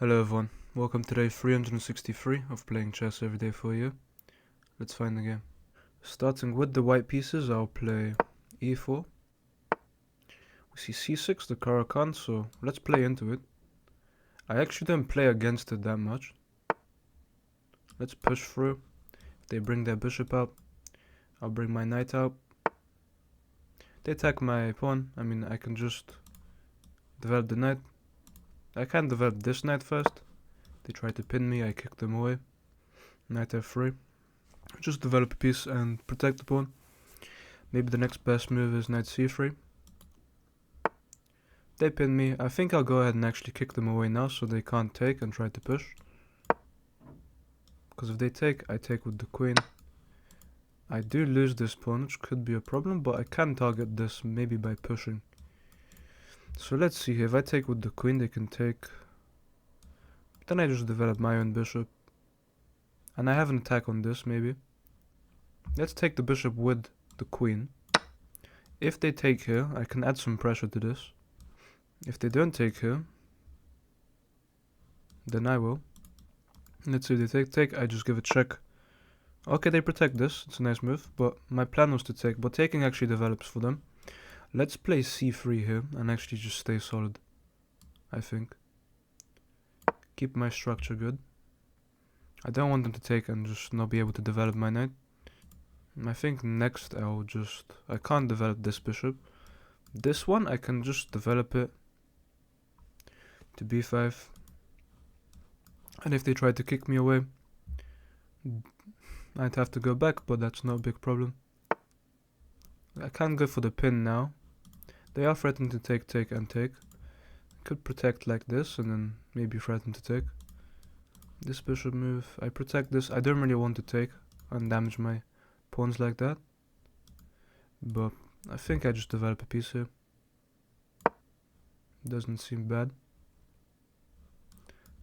Hello everyone, welcome to day 363 of playing chess every day for you. Let's find the game. Starting with the white pieces, I'll play e4. We see c6, the Caro-Kann, so let's play into it. I actually don't play against it that much. Let's push through. If they bring their bishop out, I'll bring my knight out. They attack my pawn, I can just develop the knight. I can develop this knight first. They try to pin me, I kick them away. Knight f3. Just develop a piece and protect the pawn. Maybe the next best move is knight c3. They pin me. I think I'll go ahead and actually kick them away now so they can't take and try to push. Because if they take, I take with the queen. I do lose this pawn, which could be a problem, but I can target this maybe by pushing. So let's see here. If I take with the queen, they can take. Then I just develop my own bishop. And I have an attack on this, maybe. Let's take the bishop with the queen. If they take here, I can add some pressure to this. If they don't take here, then I will. Let's see if they take, I just give a check. Okay, they protect this, it's a nice move, but my plan was to take, but taking actually develops for them. Let's play c3 here, and actually just stay solid, I think. Keep my structure good. I don't want them to take and just not be able to develop my knight. I think next I can't develop this bishop. This one, I can just develop it to b5. And if they try to kick me away, I'd have to go back, but that's not a big problem. I can't go for the pin now. They are threatening to take, and take. Could protect like this, and then maybe threaten to take. This bishop move, I protect this. I don't really want to take and damage my pawns like that. But I think I just develop a piece here. Doesn't seem bad.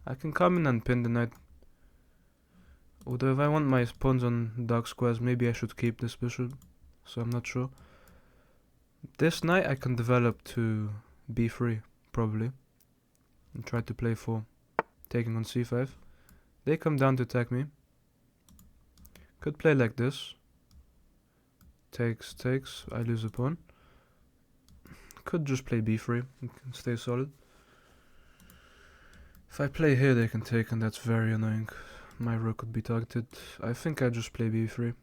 I can come in and pin the knight. Although if I want my pawns on dark squares, maybe I should keep this bishop. So I'm not sure. This knight I can develop to b3, probably. And try to play for taking on c5. They come down to attack me. Could play like this. Takes, I lose a pawn. Could just play b3 and stay solid. If I play here, they can take, and that's very annoying. My rook could be targeted. I think I just play b3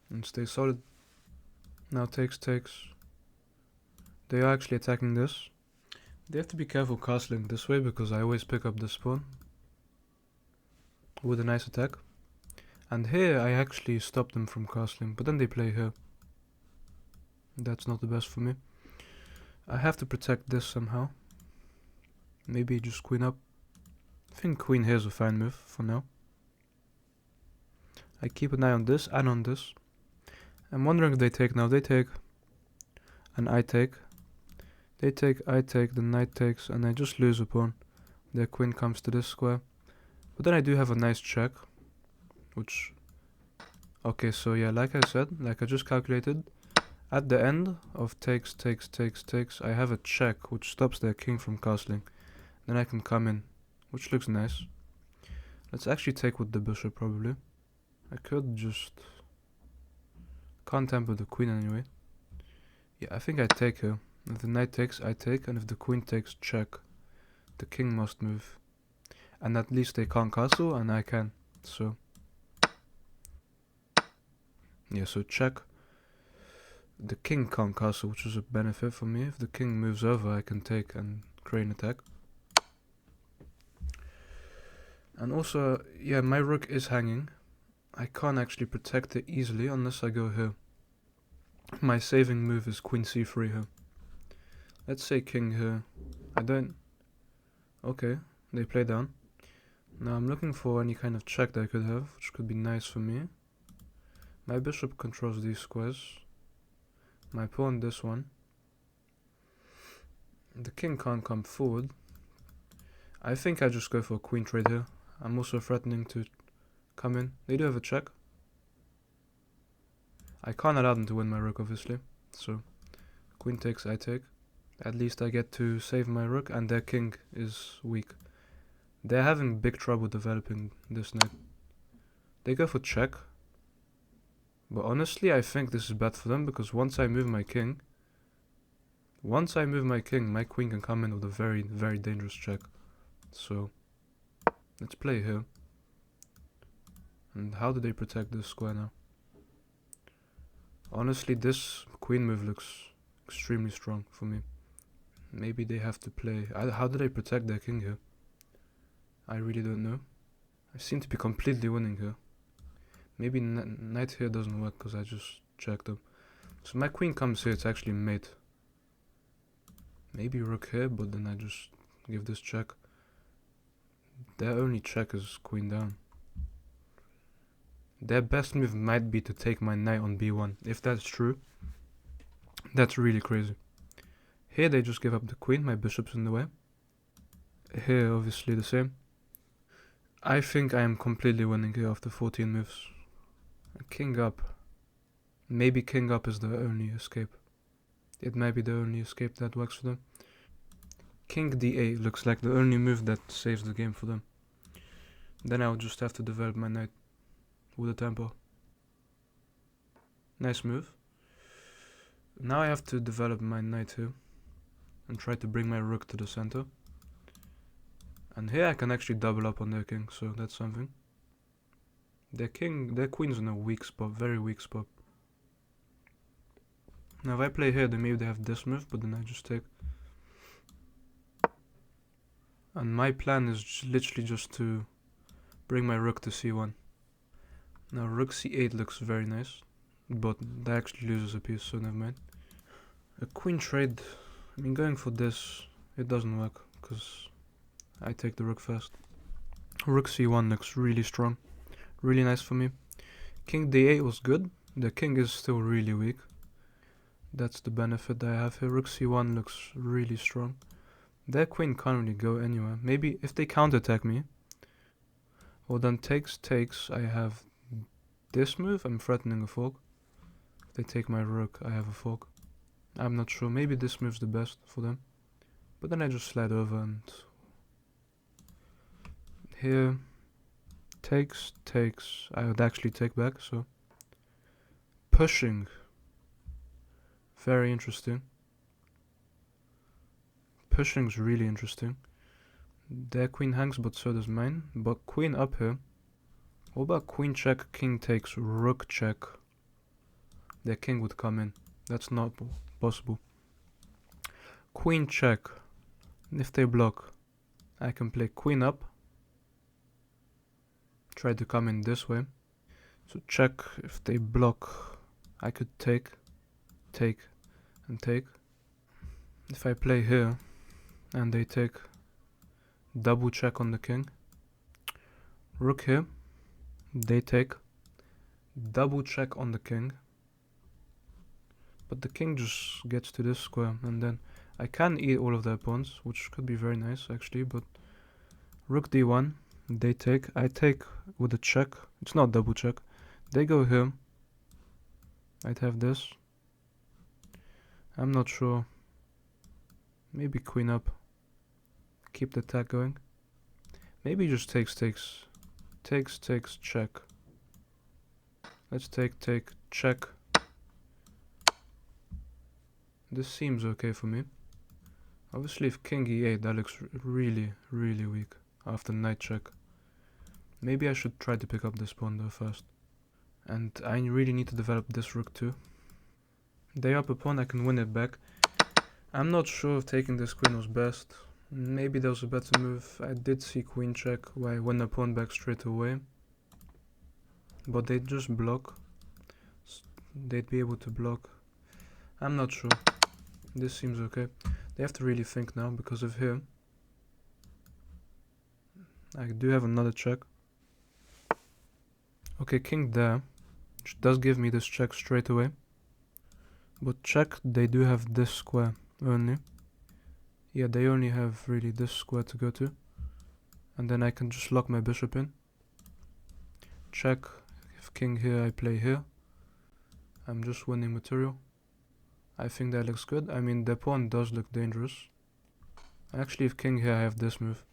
and stay solid. Now takes. They are actually attacking this. They have to be careful castling this way because I always pick up this pawn with a nice attack. And here I actually stop them from castling, but then they play here. That's not the best for me. I have to protect this somehow. Maybe just queen up. I think queen here is a fine move for now. I keep an eye on this and on this. I'm wondering if they take now. They take. And I take. They take, I take, the knight takes, and I just lose a pawn. Their queen comes to this square. But then I do have a nice check. Which... Okay, so yeah, like I said, like I just calculated, at the end of takes, I have a check which stops their king from castling. Then I can come in, which looks nice. Let's actually take with the bishop, probably. I could just... Can't temper the queen anyway. Yeah, I think I take here. If the knight takes, I take, and if the queen takes, check. The king must move. And at least they can't castle, and I can. So... Yeah, so check. The king can't castle, which is a benefit for me. If the king moves over, I can take and create an attack. And also, yeah, my rook is hanging. I can't actually protect it easily unless I go here. My saving move is queen c3 here. Let's say king here. I don't... Okay, they play down. Now I'm looking for any kind of check that I could have, which could be nice for me. My bishop controls these squares. My pawn this one. The king can't come forward. I think I just go for a queen trade here. I'm also threatening to come in. They do have a check. I can't allow them to win my rook, obviously. So, queen takes, I take. At least I get to save my rook, and their king is weak. They're having big trouble developing this knight. They go for check. But honestly, I think this is bad for them, because once I move my king, my queen can come in with a very, very dangerous check. So, let's play here. And how do they protect this square now? Honestly, this queen move looks extremely strong for me. Maybe they have to play... how do they protect their king here? I really don't know. I seem to be completely winning here. Maybe knight here doesn't work because I just checked them. So my queen comes here, it's actually mate. Maybe rook here, but then I just give this check. Their only check is queen down. Their best move might be to take my knight on b1. If that's true, that's really crazy. Here they just give up the queen, my bishop's in the way. Here obviously the same. I think I am completely winning here after 14 moves. King up. Maybe king up is the only escape. It might be the only escape that works for them. King d8 looks like the only move that saves the game for them. Then I'll just have to develop my knight with a tempo. Nice move. Now I have to develop my knight here and try to bring my rook to the center. And here I can actually double up on their king, so that's something. Their queen's in a weak spot, very weak spot. Now if I play here, then maybe they have this move, but then I just take. And my plan is literally just to bring my rook to c1. Now rook c8 looks very nice, but that actually loses a piece, so never mind. A queen trade, I mean going for this, it doesn't work, because I take the rook first. Rook c1 looks really strong, really nice for me. King d8 was good, the king is still really weak. That's the benefit that I have here. Rook c1 looks really strong. Their queen can't really go anywhere. Maybe if they counterattack me, well then takes, I have this move, I'm threatening a fork. If they take my rook, I have a fork. I'm not sure, maybe this move's the best for them. But then I just slide over and... here, takes, I would actually take back, so... pushing. Very interesting. Pushing's really interesting. Their queen hangs, but so does mine. But queen up here. What about queen check, king takes, rook check? Their king would come in. That's not possible. Queen check. If they block, I can play queen up. Try to come in this way. So check, if they block, I could take, and take. If I play here, and they take, double check on the king. Rook here, they take, double check on the king. But the king just gets to this square, and then I can eat all of their pawns, which could be very nice actually, but rook d1, they take, I take with a check, it's not double check, they go here, I'd have this, I'm not sure, maybe queen up, keep the attack going, maybe just takes, check, let's take, check. This seems okay for me. Obviously if king e8, that looks really, really weak after knight check. Maybe I should try to pick up this pawn though first. And I really need to develop this rook too. They up a pawn, I can win it back. I'm not sure if taking this queen was best. Maybe there was a better move. I did see queen check where I win the pawn back straight away. But they just block. They'd be able to block. I'm not sure. This seems okay. They have to really think now because of here. I do have another check. Okay, king there, which does give me this check straight away. But check, they do have this square only. Yeah, they only have really this square to go to. And then I can just lock my bishop in. Check, if king here, I play here. I'm just winning material. I think that looks good. I mean, the pawn does look dangerous. Actually, if king here, I have this move.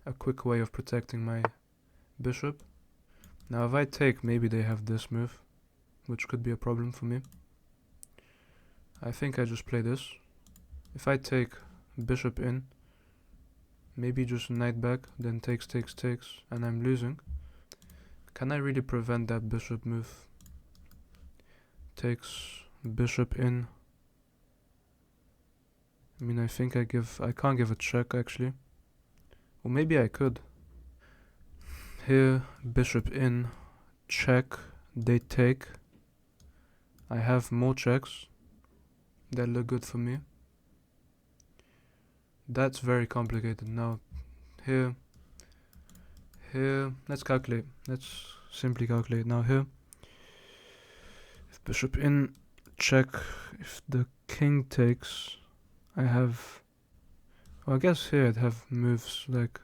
A quick way of protecting my bishop. Now if I take, maybe they have this move, which could be a problem for me. I think I just play this. If I take bishop in, maybe just knight back, then takes, and I'm losing. Can I really prevent that bishop move? Takes, bishop in. I mean, I think I can't give a check actually. Or maybe I could. Here, bishop in, check, they take. I have more checks. That look good for me. That's very complicated. Now, here, let's calculate. Let's simply calculate. Now here, if bishop in, check, if the king takes, I have, well, I guess here I'd have moves like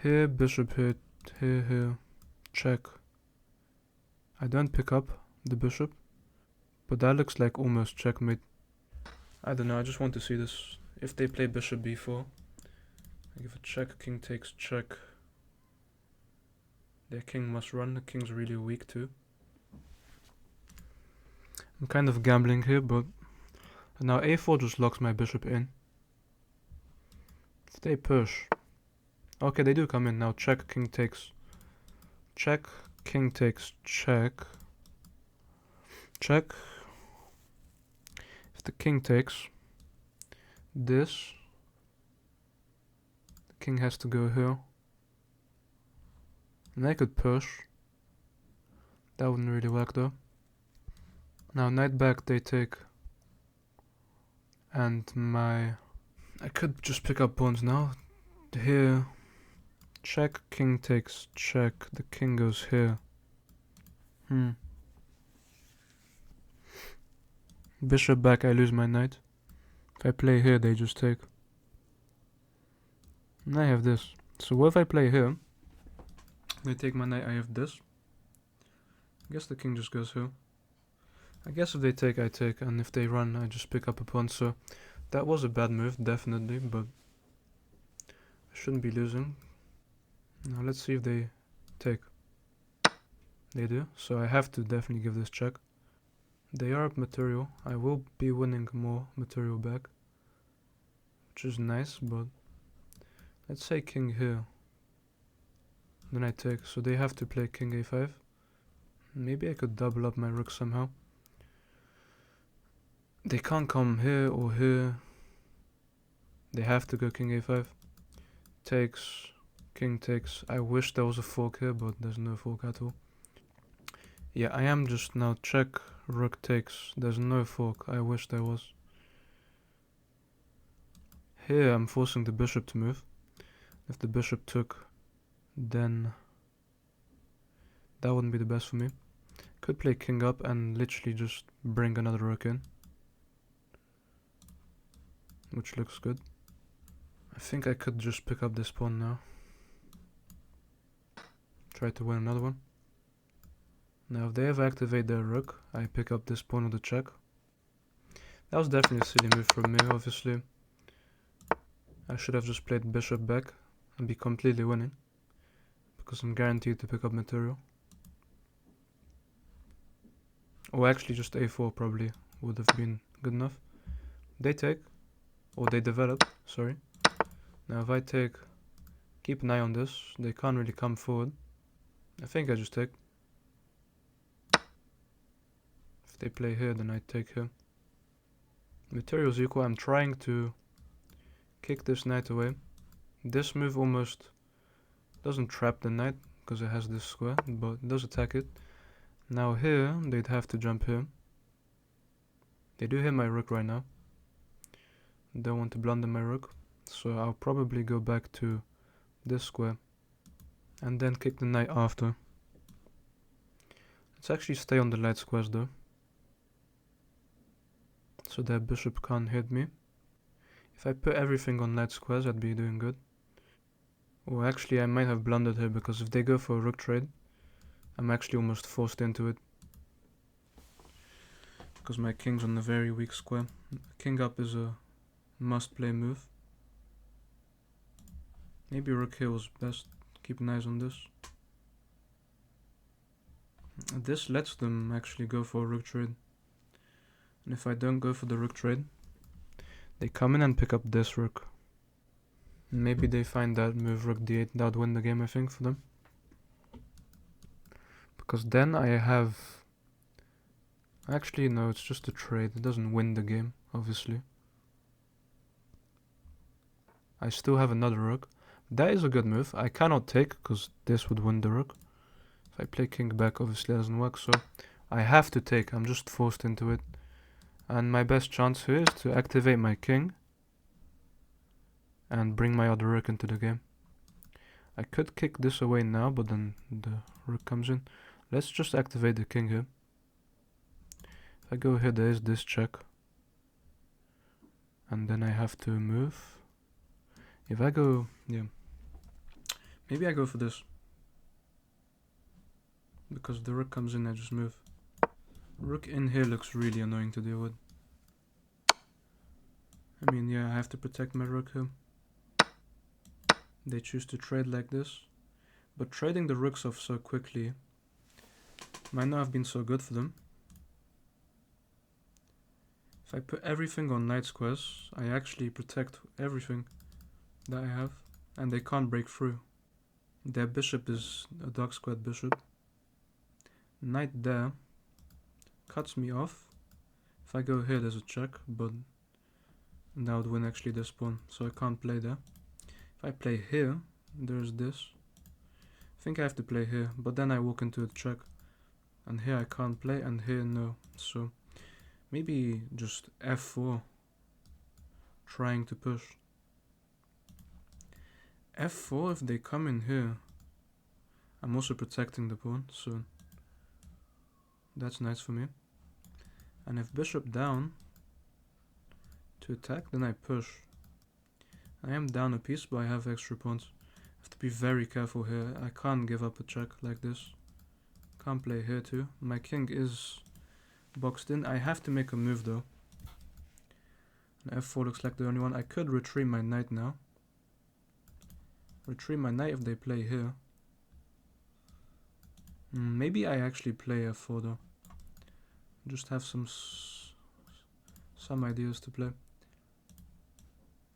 here, bishop here, here, check. I don't pick up the bishop, but that looks like almost checkmate. I don't know, I just want to see this. If they play bishop b4, I give a check, king takes, check. Their king must run, the king's really weak too. I'm kind of gambling here, but now a4 just locks my bishop in. If they push, okay, they do come in. Now check, king takes, check, king takes, check, check. If the king takes this, the king has to go here. And I could push. That wouldn't really work though. Now knight back, they take. And I could just pick up pawns now. Here, check, king takes, check, the king goes here. Bishop back, I lose my knight. If I play here, they just take. And I have this. So what if I play here? They take my knight, I have this. I guess the king just goes here. I guess if they take, I take, and if they run, I just pick up a pawn. So that was a bad move, definitely, but I shouldn't be losing. Now let's see if they take. They do, so I have to definitely give this check. They are up material. I will be winning more material back, which is nice, but let's say king here. Then I take, so they have to play king a5. Maybe I could double up my rook somehow. They can't come here or here. They have to go king a5. Takes, king takes. I wish there was a fork here, but there's no fork at all. Yeah, I am just now check, rook takes. There's no fork. I wish there was. Here I'm forcing the bishop to move. If the bishop took, then that wouldn't be the best for me. Could play king up and literally just bring another rook in, which looks good. I think I could just pick up this pawn now. Try to win another one. Now if they ever activate their rook, I pick up this pawn with a check. That was definitely a silly move from me, obviously. I should have just played bishop back and be completely winning, because I'm guaranteed to pick up material. Or actually just a4 probably would have been good enough. They take, or they develop, sorry. Now if I take, keep an eye on this, they can't really come forward. I think I just take. If they play here, then I take here. Material's equal. I'm trying to kick this knight away. This move almost doesn't trap the knight because it has this square, but it does attack it. Now here, they'd have to jump here. They do hit my rook right now. Don't want to blunder my rook, so I'll probably go back to this square and then kick the knight after. Let's actually stay on the light squares though, so that bishop can't hit me. If I put everything on light squares, I'd be doing good. Or actually, I might have blundered here, because if they go for a rook trade, I'm actually almost forced into it. because my king's on a very weak square. King up is a must-play move. Maybe rook here was best. Keep an eye on this. This lets them actually go for a rook trade. And if I don't go for the rook trade, they come in and pick up this rook. Maybe they find that move rook d8. That would win the game, I think, for them. Because then I have... Actually, no, it's just a trade. It doesn't win the game, obviously. I still have another rook. That is a good move. I cannot take, because this would win the rook. If I play king back, obviously that doesn't work, so I have to take. I'm just forced into it. And my best chance here is to activate my king and bring my other rook into the game. I could kick this away now, but then the rook comes in. Let's just activate the king here. If I go here, there is this check. And then I have to move. If I go... yeah. Maybe I go for this. Because the rook comes in, I just move. Rook in here looks really annoying to deal with. I mean, yeah, I have to protect my rook here. They choose to trade like this. But trading the rooks off so quickly might not have been so good for them. If I put everything on knight squares, I actually protect everything that I have. And they can't break through. Their bishop is a dark squared bishop. Knight there cuts me off. If I go here, there's a check, but that would win actually this pawn, so I can't play there. If I play here, there's this. I think I have to play here, but then I walk into a check, and here I can't play, and here no. So maybe just f4, trying to push. f4, if they come in here, I'm also protecting the pawn, so that's nice for me. And if bishop down to attack, then I push. I am down a piece, but I have extra pawns. I have to be very careful here. I can't give up a check like this. Can't play here too. My king is boxed in. I have to make a move though. And f4 looks like the only one. I could retreat my knight now. Retreat my knight if they play here. Maybe I actually play f4 though. Just have some ideas to play.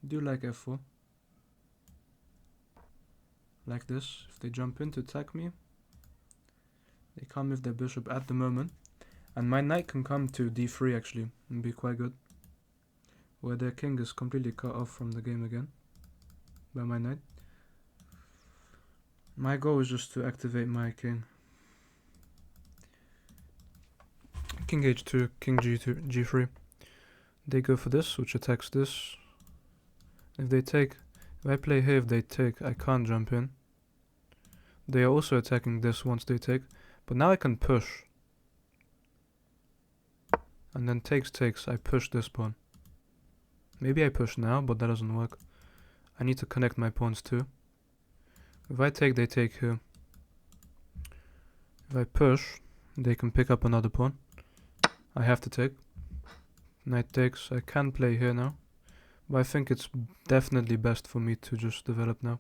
Do like f4. Like this. If they jump in to attack me, they can't move their bishop at the moment. And my knight can come to d3 actually and be quite good. Where their king is completely cut off from the game again by my knight. My goal is just to activate my king. King h2, king g2, g3. They go for this, which attacks this. If they take, if I play here, if they take, I can't jump in. They are also attacking this once they take, but now I can push. And then takes, I push this pawn. Maybe I push now, but that doesn't work. I need to connect my pawns too. If I take, they take here. If I push, they can pick up another pawn. I have to take. Knight takes. I can play here now. But I think it's definitely best for me to just develop now.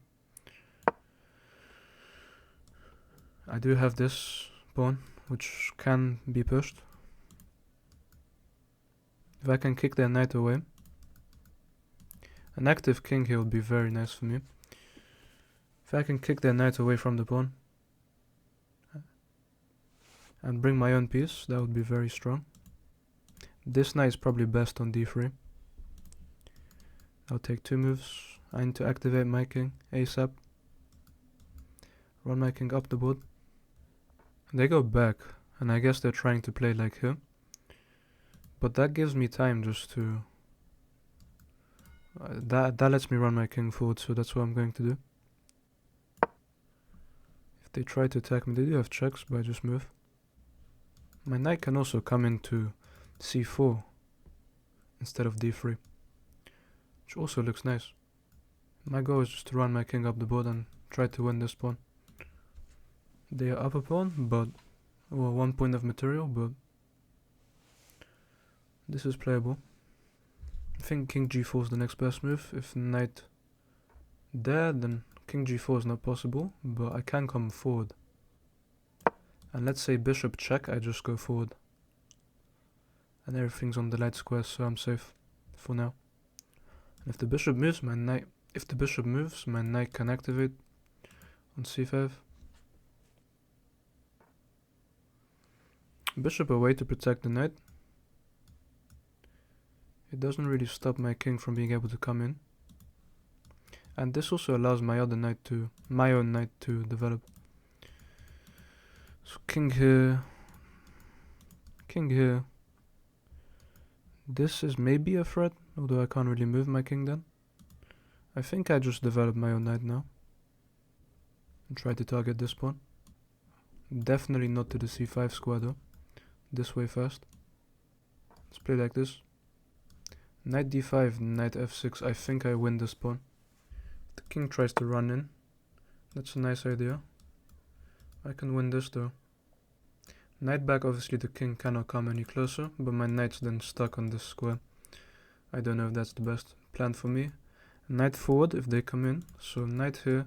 I do have this pawn, which can be pushed. If I can kick their knight away. An active king here would be very nice for me. If I can kick their knight away from the pawn and bring my own piece, that would be very strong. This knight is probably best on d3. I'll take 2 moves. I need to activate my king ASAP. Run my king up the board. They go back, and I guess they're trying to play like here. But that gives me time just to... that lets me run my king forward, so that's what I'm going to do. If they try to attack me, they do have checks, but I just move. My knight can also come into c4 instead of d3, which also looks nice. My goal is just to run my king up the board and try to win this pawn. They are up a pawn, but... well, 1 point of material, but... This is playable. I think king g4 is the next best move. If knight there, then king g4 is not possible, but I can come forward. And let's say bishop check, I just go forward. And everything's on the light square, so I'm safe for now. And if the bishop moves, my knight can activate on c5. Bishop away to protect the knight. It doesn't really stop my king from being able to come in. And this also allows my own knight to develop. So king here. King here. This is maybe a threat, although I can't really move my king then. I think I just develop my own knight now. And try to target this pawn. Definitely not to the c5 square though. This way first. Let's play like this. Knight d5, knight f6. I think I win this pawn. The king tries to run in. That's a nice idea. I can win this though. Knight back, obviously the king cannot come any closer, but my knight's then stuck on this square. I don't know if that's the best plan for me. Knight forward if they come in. So knight here,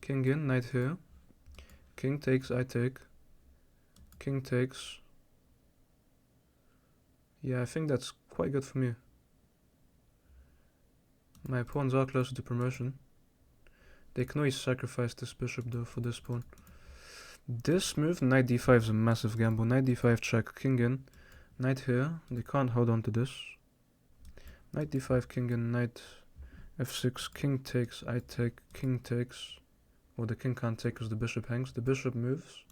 king in, knight here. King takes, I take. King takes. Yeah, I think that's quite good for me. My pawns are closer to promotion. They can always sacrifice this bishop though for this pawn. This move, knight d5, is a massive gamble. Knight d5 check, king in. Knight here, they can't hold on to this. Knight d5, king in, knight f6, king takes, I take, king takes. Well, the king can't take because the bishop hangs. The bishop moves.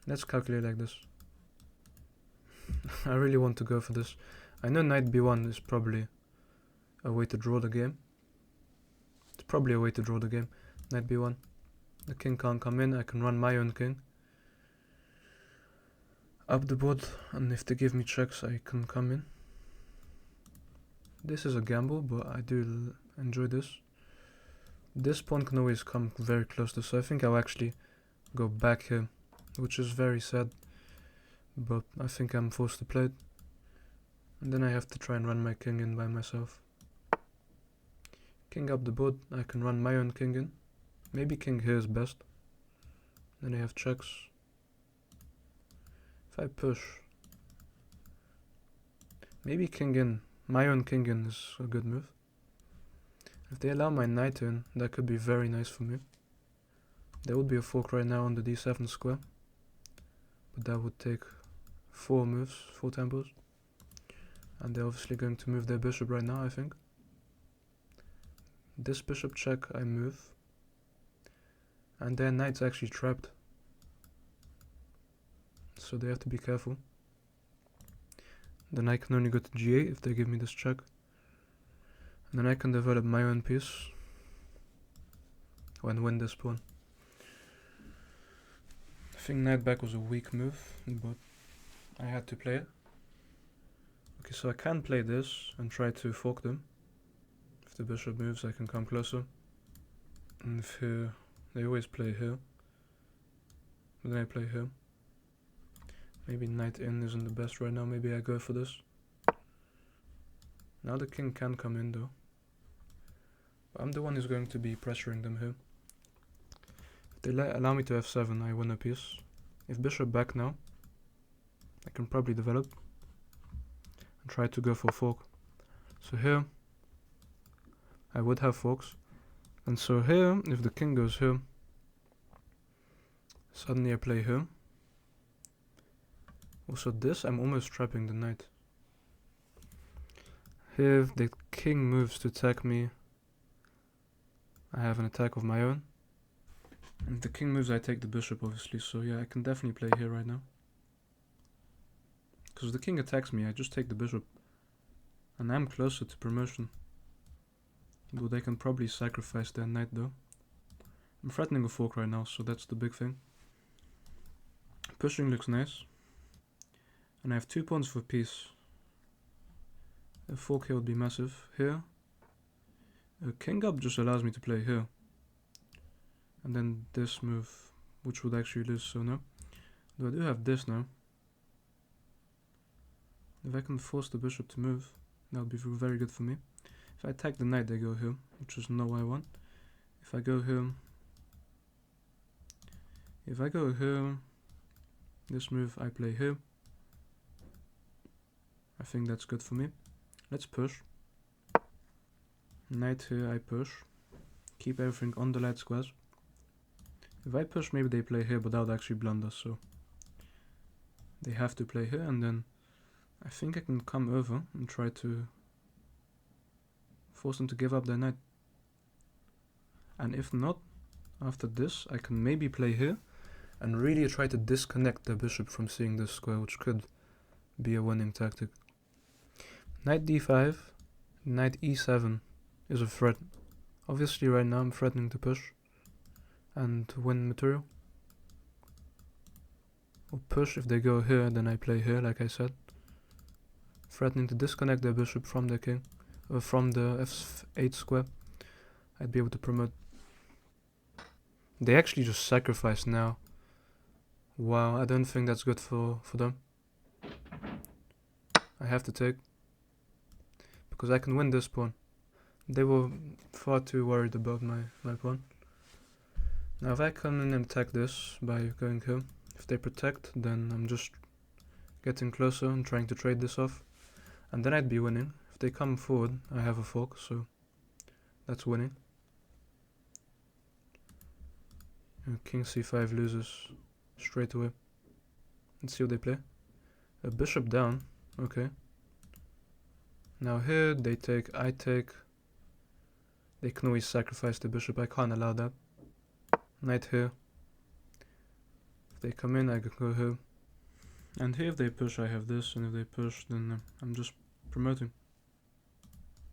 Let's calculate like this. I really want to go for this. I know knight b1 is probably a way to draw the game. It's probably a way to draw the game. Knight b1. The king can't come in, I can run my own king up the board, and if they give me checks I can come in. This is a gamble, but I do enjoy this. This pawn can always come very close to, so I think I'll actually go back here, which is very sad, but I think I'm forced to play it. And then I have to try and run my king in by myself. King up the board, I can run my own king in. Maybe king here is best. Then I have checks. If I push, maybe king in. My own king in is a good move. If they allow my knight in, that could be very nice for me. There would be a fork right now on the d7 square, but that would take 4 moves, 4 tempos. And they're obviously going to move their bishop right now, I think. This bishop check, I move. And their knight's actually trapped. So they have to be careful. Then I can only go to g8 if they give me this check. And then I can develop my own piece. And win this pawn. I think knight back was a weak move, but I had to play it. Okay, so I can play this and try to fork them. If the bishop moves, I can come closer. And if here, they always play here. But then I play here. Maybe knight in isn't the best right now, maybe I go for this. Now the king can come in though. I'm the one who's going to be pressuring them here. If they allow me to f7, I win a piece. If bishop back now, I can probably develop and try to go for fork. So here, I would have forks. And so here, if the king goes here, suddenly I play here. Also this, I'm almost trapping the knight. Here, if the king moves to attack me, I have an attack of my own. And if the king moves, I take the bishop, obviously. So yeah, I can definitely play here right now. Because if the king attacks me, I just take the bishop. And I'm closer to promotion. Though they can probably sacrifice their knight though. I'm threatening a fork right now, so that's the big thing. Pushing looks nice. And I have 2 pawns for peace. A fork here would be massive. Here. A king up just allows me to play here. And then this move, which would actually lose, so no. Though I do have this now. If I can force the bishop to move, that would be very good for me. If I attack the knight, they go here, which is no I want. If I go here, this move I play here. I think that's good for me. Let's push. Knight here, I push. Keep everything on the light squares. If I push, maybe they play here, but that would actually blunder, so they have to play here, and then I think I can come over and try to force them to give up their knight. And if not, after this, I can maybe play here and really try to disconnect the bishop from seeing this square, which could be a winning tactic. Knight d5, knight e7 is a threat. Obviously right now I'm threatening to push and win material. Or push if they go here, then I play here, like I said. Threatening to disconnect their bishop from their king, or from the f8 square. I'd be able to promote. They actually just sacrifice now. Wow, I don't think that's good for them. I have to take, because I can win this pawn. They were far too worried about my pawn. Now if I come in and attack this by going here, if they protect, then I'm just getting closer and trying to trade this off, and then I'd be winning. If they come forward, I have a fork, so that's winning. King c5 loses straight away. Let's see what they play. A bishop down, okay. Now here they take, I take. They can always sacrifice the bishop, I can't allow that. Knight here. If they come in, I can go here. And here if they push, I have this, and if they push, then I'm just promoting.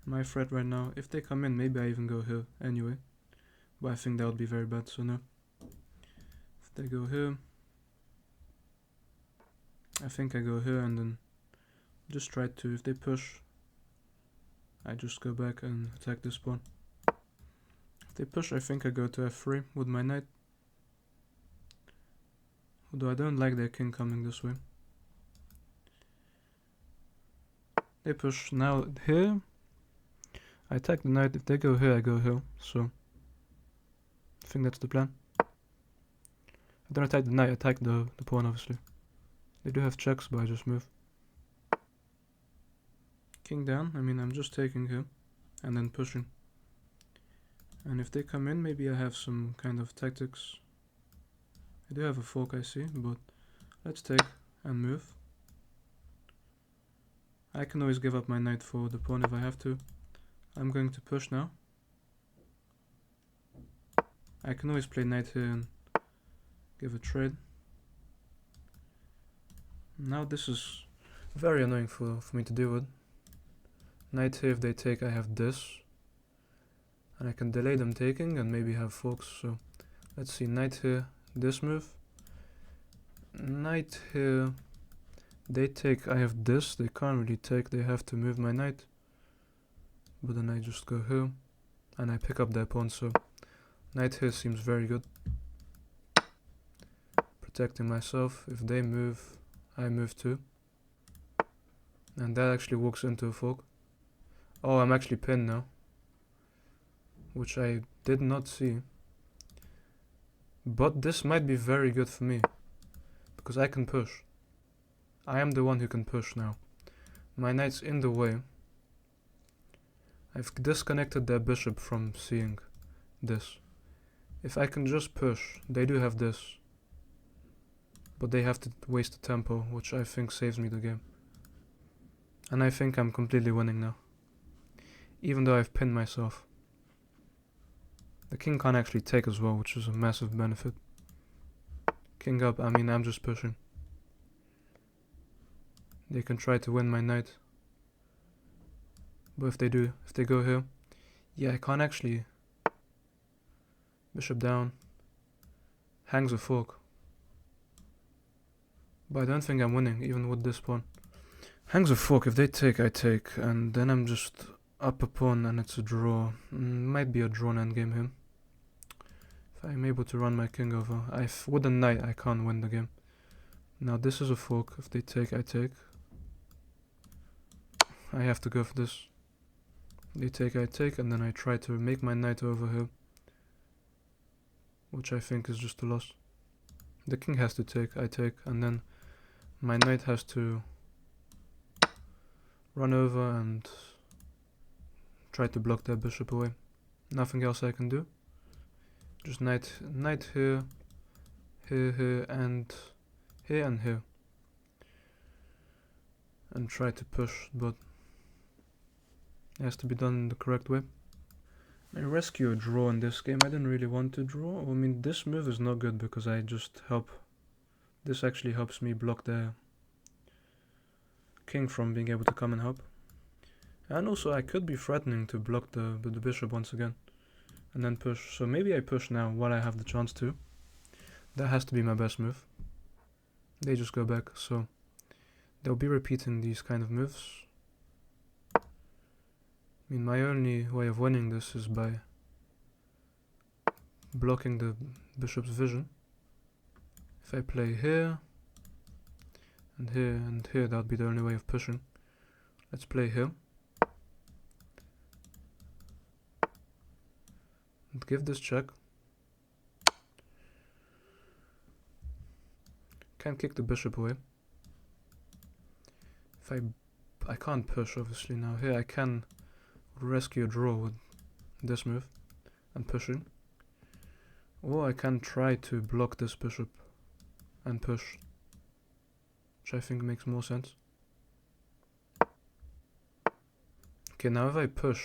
My threat right now, if they come in, maybe I even go here anyway. But I think that would be very bad, so no. If they go here, I think I go here and then just try to, if they push, I just go back and attack this pawn. If they push, I think I go to f3 with my knight. Although I don't like their king coming this way. They push now here. I attack the knight. If they go here, I go here. So I think that's the plan. I don't attack the knight, I attack the pawn obviously. They do have checks, but I just move. King down, I mean I'm just taking here and then pushing. And if they come in, maybe I have some kind of tactics. I do have a fork, I see, but let's take and move. I can always give up my knight for the pawn if I have to. I'm going to push now. I can always play knight here and give a trade. Now this is very annoying for me to deal with. Knight here, if they take, I have this. And I can delay them taking and maybe have forks, so let's see, knight here, this move. Knight here, they take, I have this, they can't really take, they have to move my knight. But then I just go here, and I pick up their pawn, so knight here seems very good. Protecting myself, if they move, I move too. And that actually walks into a fork. Oh, I'm actually pinned now, which I did not see. But this might be very good for me, because I can push. I am the one who can push now. My knight's in the way. I've disconnected their bishop from seeing this. If I can just push, they do have this. But they have to waste the tempo, which I think saves me the game. And I think I'm completely winning now, even though I've pinned myself. The king can't actually take as well, which is a massive benefit. King up, I mean I'm just pushing. They can try to win my knight. But if they do, if they go here, yeah, I can't actually. Bishop down. Hangs a fork. But I don't think I'm winning, even with this pawn. Hangs a fork, if they take, I take, and then I'm just up a pawn and it's a draw. Might be a drawn endgame here. If I'm able to run my king over. With a knight, I can't win the game. Now this is a fork, if they take, I take. I have to go for this. They take, I take, and then I try to make my knight over here, which I think is just a loss. The king has to take, I take, and then my knight has to run over and try to block their bishop away. Nothing else I can do. Just knight here, here, and here. And try to push, but it has to be done in the correct way. I rescue a draw in this game. I didn't really want to draw. I mean, this move is not good because I just help. This actually helps me block the king from being able to come and help. And also I could be threatening to block the bishop once again and then push. So maybe I push now while I have the chance to. That has to be my best move. They just go back, so they'll be repeating these kind of moves. I mean, my only way of winning this is by blocking the bishop's vision. If I play here, and here, and here, that would be the only way of pushing. Let's play here. And give this check. Can't kick the bishop away. If I can't push, obviously, now. Here I can rescue a draw with this move and pushing, or I can try to block this bishop and push, which I think makes more sense. Okay, now if I push,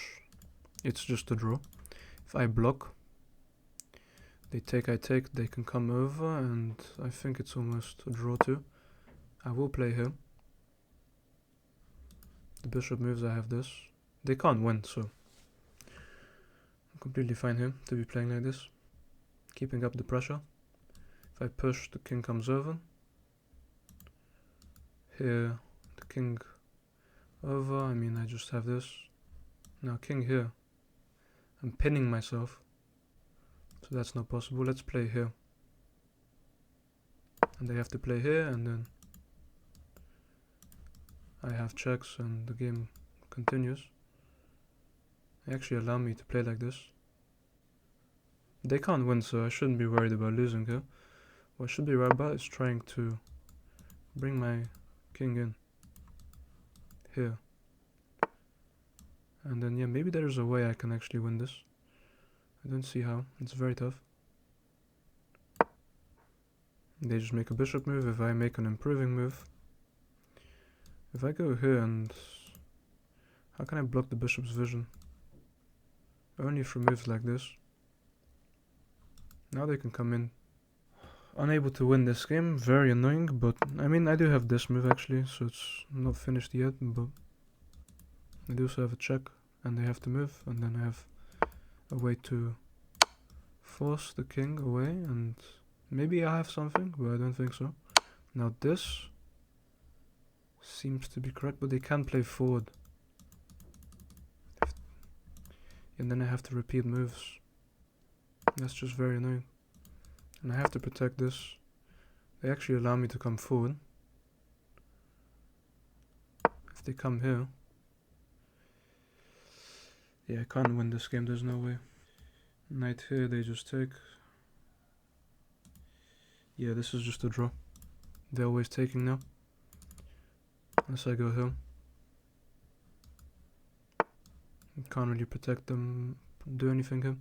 it's just a draw. If I block, they take, I take, they can come over, and I think it's almost a draw too. I will play here. The bishop moves, I have this. They can't win, so I'm completely fine here to be playing like this, keeping up the pressure. If I push, the king comes over. Here, the king over, I mean, I just have this. Now king here. I'm pinning myself, so that's not possible. Let's play here. And they have to play here, and then I have checks and the game continues. They actually allow me to play like this. They can't win, so I shouldn't be worried about losing here. What I should be worried about is trying to bring my king in here. And then, yeah, maybe there's a way I can actually win this. I don't see how. It's very tough. They just make a bishop move. If I make an improving move, if I go here, and how can I block the bishop's vision? Only through moves like this. Now they can come in. Unable to win this game, very annoying, but I mean, I do have this move actually, so it's not finished yet, but I do also have a check, and they have to move, and then I have a way to force the king away, and maybe I have something, but I don't think so. Now this seems to be correct, but they can play forward. And then I have to repeat moves. That's just very annoying. And I have to protect this. They actually allow me to come forward. If they come here, yeah, I can't win this game, there's no way. Knight here, they just take. Yeah, this is just a draw. They're always taking now. Unless I go here. Can't really protect them, do anything here.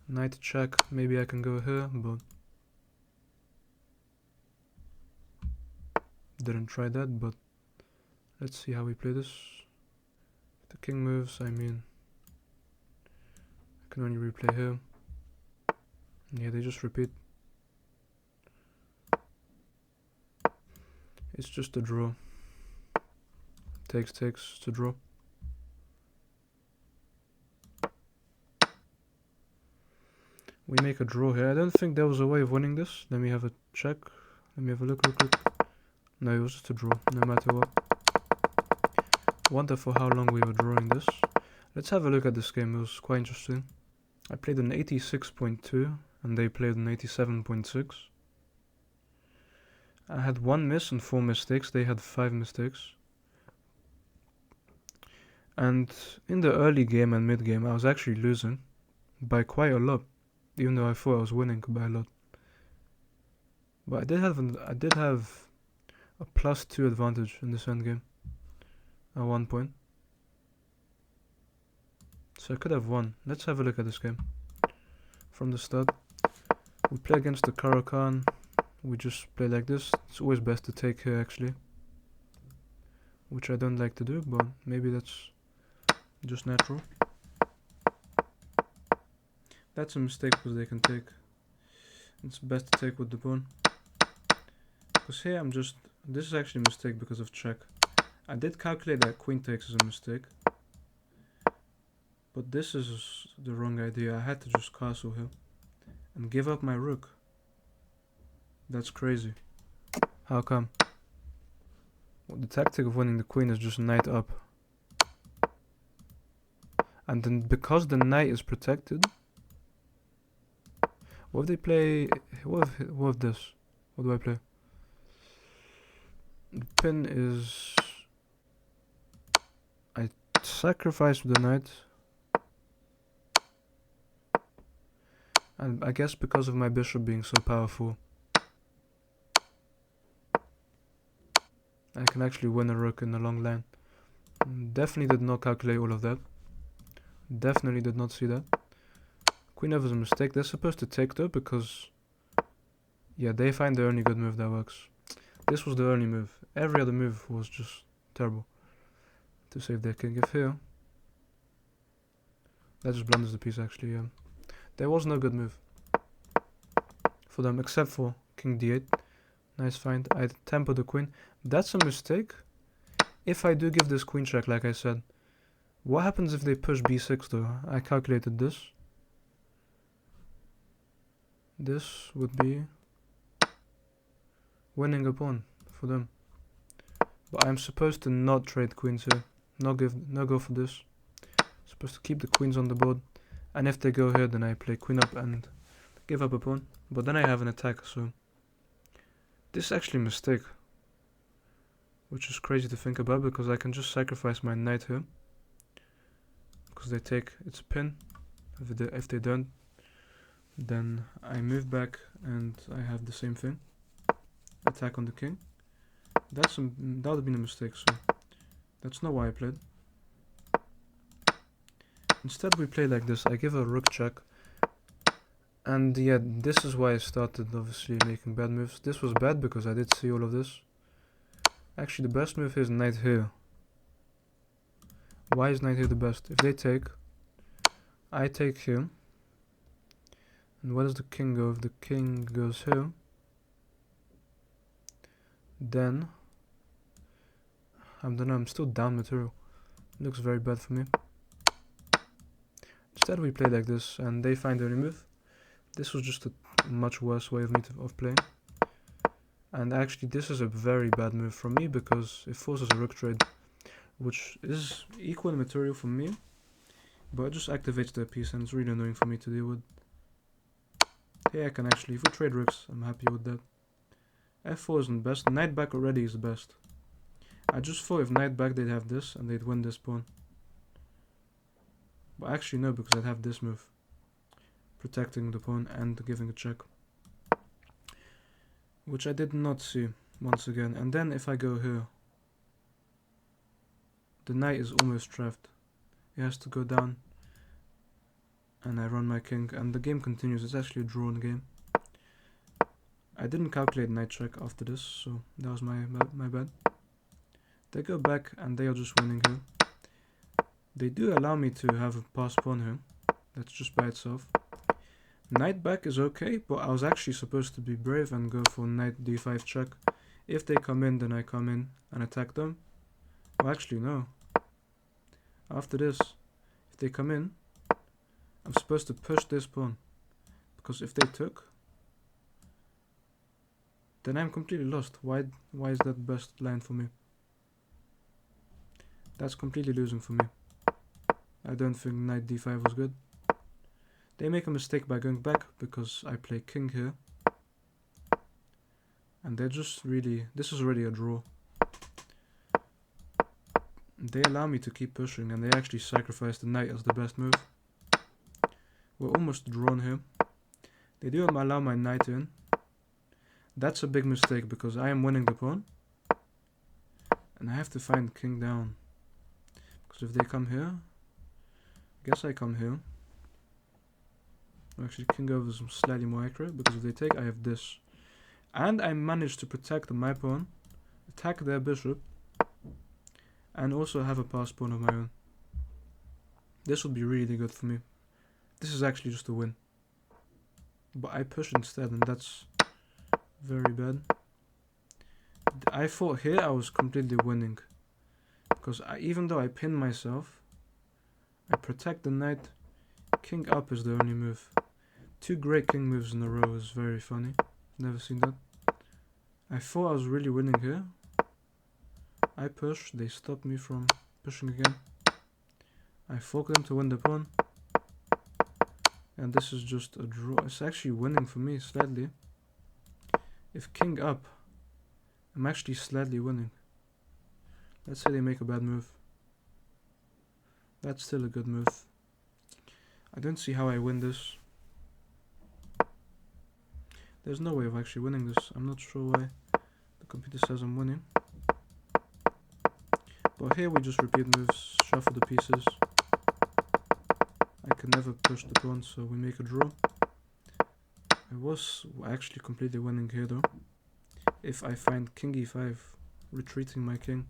Knight check, maybe I can go here, but didn't try that, but let's see how we play this. If the king moves, I mean, I can only replay here. Yeah, they just repeat. It's just a draw. Takes to draw. We make a draw here. I don't think there was a way of winning this. Let me have a check. Let me have a look real quick. No, it was just a draw, no matter what. Wonder for how long we were drawing this. Let's have a look at this game. It was quite interesting. I played an 86.2 and they played an 87.6. I had 1 miss and 4 mistakes. They had 5 mistakes. And in the early game and mid game, I was actually losing by quite a lot, even though I thought I was winning by a lot. But I did have a +2 advantage in this endgame at one point, so I could have won. Let's have a look at this game from the start. We play against the Caro-Kann. We just play like this. It's always best to take here actually, which I don't like to do, but maybe that's just natural. That's a mistake because they can take. It's best to take with the pawn. Because here this is actually a mistake because of check. I did calculate that queen takes is a mistake, but this is the wrong idea. I had to just castle here and give up my rook. That's crazy. How come? Well, the tactic of winning the queen is just knight up. And then because the knight is protected, what if they play... What if this? What do I play? The pin is... I sacrifice the knight. And I guess because of my bishop being so powerful, I can actually win a rook in the long line. Definitely did not calculate all of that. Definitely did not see that. Queen f is a mistake. They're supposed to take though, because... yeah, they find the only good move that works. This was the only move. Every other move was just terrible. To save their king. If here... that just blunders the piece actually, yeah. There was no good move for them, except for king d8. Nice find. I tempo the queen. That's a mistake. If I do give this queen check, like I said, what happens if they push b6 though? I calculated this. This would be winning a pawn for them. But I'm supposed to not trade queens here. No go for this. Supposed to keep the queens on the board. And if they go here, then I play queen up and give up a pawn. But then I have an attack, so... this is actually a mistake. Which is crazy to think about, because I can just sacrifice my knight here. Because they take... it's a pin. If they don't, then I move back and I have the same thing. Attack on the king. That would have been a mistake, so... that's not why I played. Instead we play like this. I give a rook check. And yeah, this is why I started obviously making bad moves. This was bad because I did see all of this. Actually, the best move is knight here. Why is knight here the best? If they take, I take here. And where does the king go? If the king goes here, then I don't know, I'm still down material. Looks very bad for me. Instead we play like this and they find the only move. This was just a much worse way of me of playing. And actually this is a very bad move from me because it forces a rook trade, which is equal in material for me, but it just activates their piece and it's really annoying for me to deal with. Here I can actually, if we trade rooks, I'm happy with that. f4 isn't best, knight back already is the best. I just thought if knight back they'd have this and they'd win this pawn. But actually no, because I'd have this move. Protecting the pawn and giving a check. Which I did not see, once again. And then if I go here, the knight is almost trapped. He has to go down. And I run my king, and the game continues. It's actually a drawn game. I didn't calculate knight check after this, so that was my bad. They go back, and they are just winning here. They do allow me to have a passed pawn here. That's just by itself. Knight back is okay, but I was actually supposed to be brave and go for knight d5 check. If they come in, then I come in and attack them. Well, actually, no. After this, if they come in, I'm supposed to push this pawn. Because if they took, then I'm completely lost. Why is that the best line for me? That's completely losing for me. I don't think knight d5 was good. They make a mistake by going back because I play king here. And they're just really... this is already a draw. They allow me to keep pushing, and they actually sacrifice the knight as the best move. We're almost drawn here. They do allow my knight in. That's a big mistake because I am winning the pawn. And I have to find king down. Because if they come here, I guess I come here. Actually, king over is slightly more accurate because if they take, I have this. And I managed to protect my pawn, attack their bishop, and also have a passed pawn of my own. This would be really good for me. This is actually just a win. But I push instead, and that's very bad. I thought here I was completely winning. Because even though I pin myself, I protect the knight. King up is the only move. 2 great king moves in a row is very funny. Never seen that. I thought I was really winning here. I push, they stop me from pushing again. I fork them to win the pawn. And this is just a draw. It's actually winning for me slightly. If king up, I'm actually slightly winning. Let's say they make a bad move. That's still a good move. I don't see how I win this. There's no way of actually winning this. I'm not sure why the computer says I'm winning. But here we just repeat moves, shuffle the pieces. I can never push the pawn, so we make a draw. I was actually completely winning here though. If I find king e5, retreating my king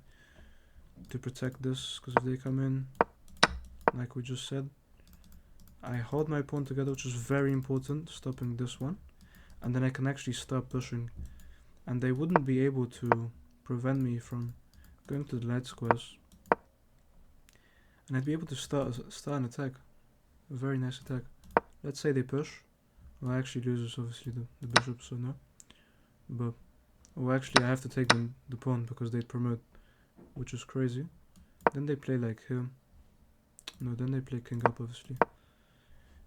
to protect this, because if they come in, like we just said, I hold my pawn together, which is very important, stopping this one. And then I can actually start pushing. And they wouldn't be able to prevent me from going to the light squares. And I'd be able to start an attack. A very nice attack. Let's say they push. Well, I actually loses obviously the bishop, so no. But, well actually I have to take the pawn because they promote, which is crazy. Then they play like him. No, then they play king up obviously.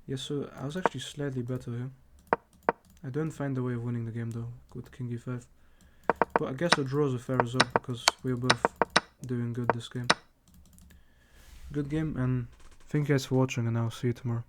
Yeah, so I was actually slightly better here. I don't find a way of winning the game though, with king e5. But I guess a draw is a fair result because we're both doing good this game. Good game, and thank you guys for watching, and I'll see you tomorrow.